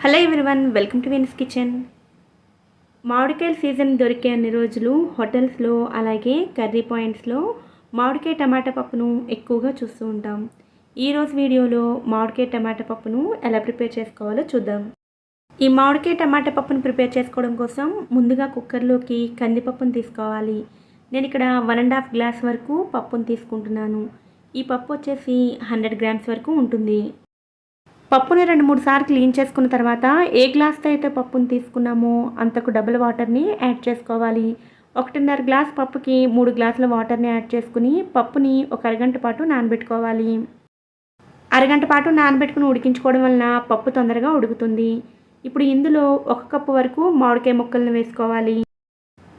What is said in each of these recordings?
Hello everyone, welcome to Vin's Kitchen. మామిడికాయల season దొరికే అన్ని రోజులు హోటల్స్లో అలాగే కర్రీ పాయింట్స్లో మామిడికాయ టమాటా పప్పును ఎక్కువగా చూస్తూ ఉంటాం. ఈరోజు వీడియోలో మామిడికాయ టమాటా పప్పును ఎలా ప్రిపేర్ చేసుకోవాలో చూద్దాం. ఈ మామిడికాయ టమాటా పప్పును ప్రిపేర్ చేసుకోవడం కోసం ముందుగా కుక్కర్లోకి కందిపప్పును తీసుకోవాలి. నేను ఇక్కడ 1.5 గ్లాస్ వరకు పప్పును తీసుకుంటున్నాను. ఈ పప్పు వచ్చేసి 100 గ్రామ్స్ వరకు ఉంటుంది. పప్పుని 2-3 సార్లు క్లీన్ చేసుకున్న తర్వాత ఏ గ్లాస్తో అయితే పప్పుని తీసుకున్నామో అంతకు డబుల్ వాటర్ని యాడ్ చేసుకోవాలి. 1.5 గ్లాస్ పప్పుకి 3 గ్లాసుల వాటర్ని యాడ్ చేసుకుని పప్పుని ఒక అరగంట పాటు నానబెట్టుకోవాలి. అరగంట పాటు నానబెట్టుకుని ఉడికించుకోవడం వలన పప్పు తొందరగా ఉడుకుతుంది. ఇప్పుడు ఇందులో 1 కప్పు వరకు మామిడికాయ ముక్కలను వేసుకోవాలి.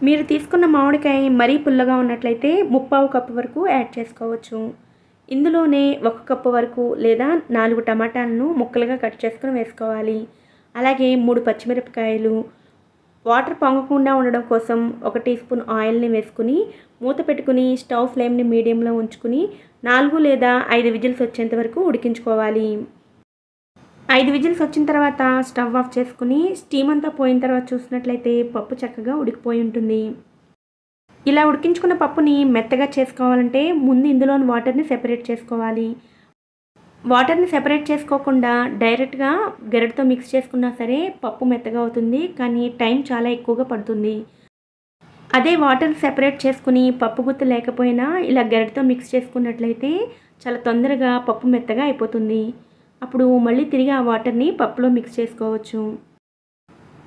మీరు తీసుకున్న మామిడికాయ మరీ పుల్లగా ఉన్నట్లయితే 1/4 కప్పు వరకు యాడ్ చేసుకోవచ్చు. ఇందులోనే 1 కప్పు వరకు లేదా 4 టమాటాలను ముక్కలుగా కట్ చేసుకుని వేసుకోవాలి. అలాగే 3 పచ్చిమిరపకాయలు. వాటర్ పొంగకుండా ఉండడం కోసం 1 టీ స్పూన్ ఆయిల్ని వేసుకుని మూత పెట్టుకుని స్టవ్ ఫ్లేమ్ని మీడియంలో ఉంచుకుని 4 లేదా 5 విజిల్స్ వచ్చేంత వరకు ఉడికించుకోవాలి. 5 విజిల్స్ వచ్చిన తర్వాత స్టవ్ ఆఫ్ చేసుకుని స్టీమ్ అంతా పోయిన తర్వాత చూసినట్లయితే పప్పు చక్కగా ఉడికిపోయి ఉంటుంది. ఇలా ఉడికించుకున్న పప్పుని మెత్తగా చేసుకోవాలంటే ముందు ఇందులోని వాటర్ని సెపరేట్ చేసుకోవాలి. వాటర్ని సెపరేట్ చేసుకోకుండా డైరెక్ట్గా గరిటతో మిక్స్ చేసుకున్నా సరే పప్పు మెత్తగా అవుతుంది, కానీ టైం చాలా ఎక్కువగా పడుతుంది. అదే వాటర్ సెపరేట్ చేసుకుని పప్పు గుత్తి లేకపోయినా ఇలా గరిటతో మిక్స్ చేసుకున్నట్లయితే చాలా తొందరగా పప్పు మెత్తగా అయిపోతుంది. అప్పుడు మళ్ళీ తిరిగి ఆ వాటర్ని పప్పులో మిక్స్ చేసుకోవచ్చు.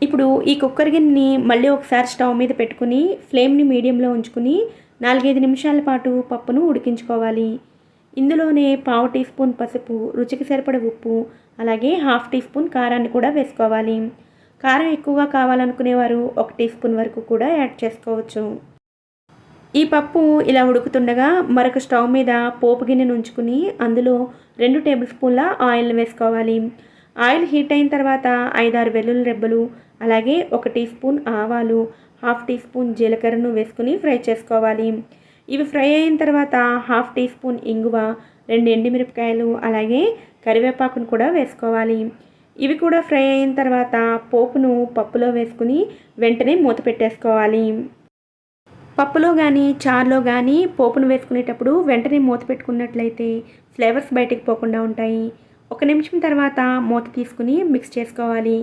ఇప్పుడు ఈ కుక్కర్ గిన్నెని మళ్ళీ ఒకసారి స్టవ్ మీద పెట్టుకుని ఫ్లేమ్ని మీడియంలో ఉంచుకుని 4-5 నిమిషాల పాటు పప్పును ఉడికించుకోవాలి. ఇందులోనే 1/2 టీ స్పూన్ పసుపు, రుచికి సరిపడ ఉప్పు, అలాగే 1/2 టీ స్పూన్ కారాన్ని కూడా వేసుకోవాలి. కారం ఎక్కువగా కావాలనుకునేవారు 1 టీ స్పూన్ వరకు కూడా యాడ్ చేసుకోవచ్చు. ఈ పప్పు ఇలా ఉడుకుతుండగా మరొక స్టవ్ మీద పోపు గిన్నెను ఉంచుకుని అందులో 2 టేబుల్ స్పూన్ల ఆయిల్ని వేసుకోవాలి. ఆయిల్ హీట్ అయిన తర్వాత 5-6 వెల్లుల్లి రెబ్బలు, అలాగే 1 టీ స్పూన్ ఆవాలు, 1/2 టీ స్పూన్ జీలకర్రను వేసుకుని ఫ్రై చేసుకోవాలి. ఇవి ఫ్రై అయిన తర్వాత 1/2 టీ స్పూన్ ఇంగువ, 2 ఎండుమిరపకాయలు, అలాగే కరివేపాకును కూడా వేసుకోవాలి. ఇవి కూడా ఫ్రై అయిన తర్వాత పోపును పప్పులో వేసుకుని వెంటనే మూత పెట్టేసుకోవాలి. పప్పులో కానీ చారులో కానీ పోపును వేసుకునేటప్పుడు వెంటనే మూత పెట్టుకున్నట్లయితే ఫ్లేవర్స్ బయటికి పోకుండా ఉంటాయి. 1 నిమిషం తర్వాత మూత తీసుకుని మిక్స్ చేసుకోవాలి.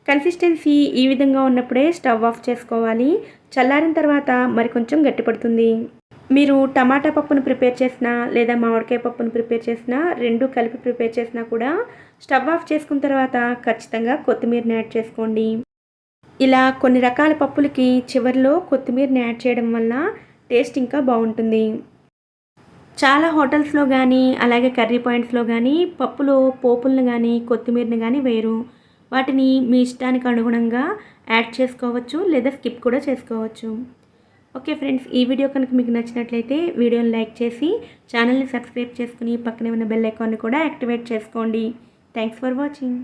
కన్సిస్టెన్సీ ఈ విధంగా ఉన్నప్పుడే స్టవ్ ఆఫ్ చేసుకోవాలి. చల్లారిన తర్వాత మరి కొంచెం గట్టిపడుతుంది. మీరు టమాటా పప్పును ప్రిపేర్ చేసినా లేదా మామిడికాయ పప్పును ప్రిపేర్ చేసినా 2 కలిపి ప్రిపేర్ చేసినా కూడా స్టవ్ ఆఫ్ చేసుకున్న తర్వాత ఖచ్చితంగా కొత్తిమీరని యాడ్ చేసుకోండి. ఇలా కొన్ని రకాల పప్పులకి చివరిలో కొత్తిమీరని యాడ్ చేయడం వల్ల టేస్ట్ ఇంకా బాగుంటుంది. చాలా హోటల్స్లో కానీ అలాగే కర్రీ పాయింట్స్లో కానీ పప్పులో పోపులను కానీ కొత్తిమీరని కానీ వేయరు. వాటిని మీ ఇష్టానికి అనుగుణంగా యాడ్ చేసుకోవచ్చు లేదా స్కిప్ కూడా చేసుకోవచ్చు. ఓకే ఫ్రెండ్స్, ఈ వీడియో కనుక మీకు నచ్చినట్లయితే వీడియోని లైక్ చేసి ఛానల్ని సబ్స్క్రైబ్ చేసుకుని పక్కనే ఉన్న బెల్ ఐకాన్ని కూడా యాక్టివేట్ చేసుకోండి. Thanks for watching.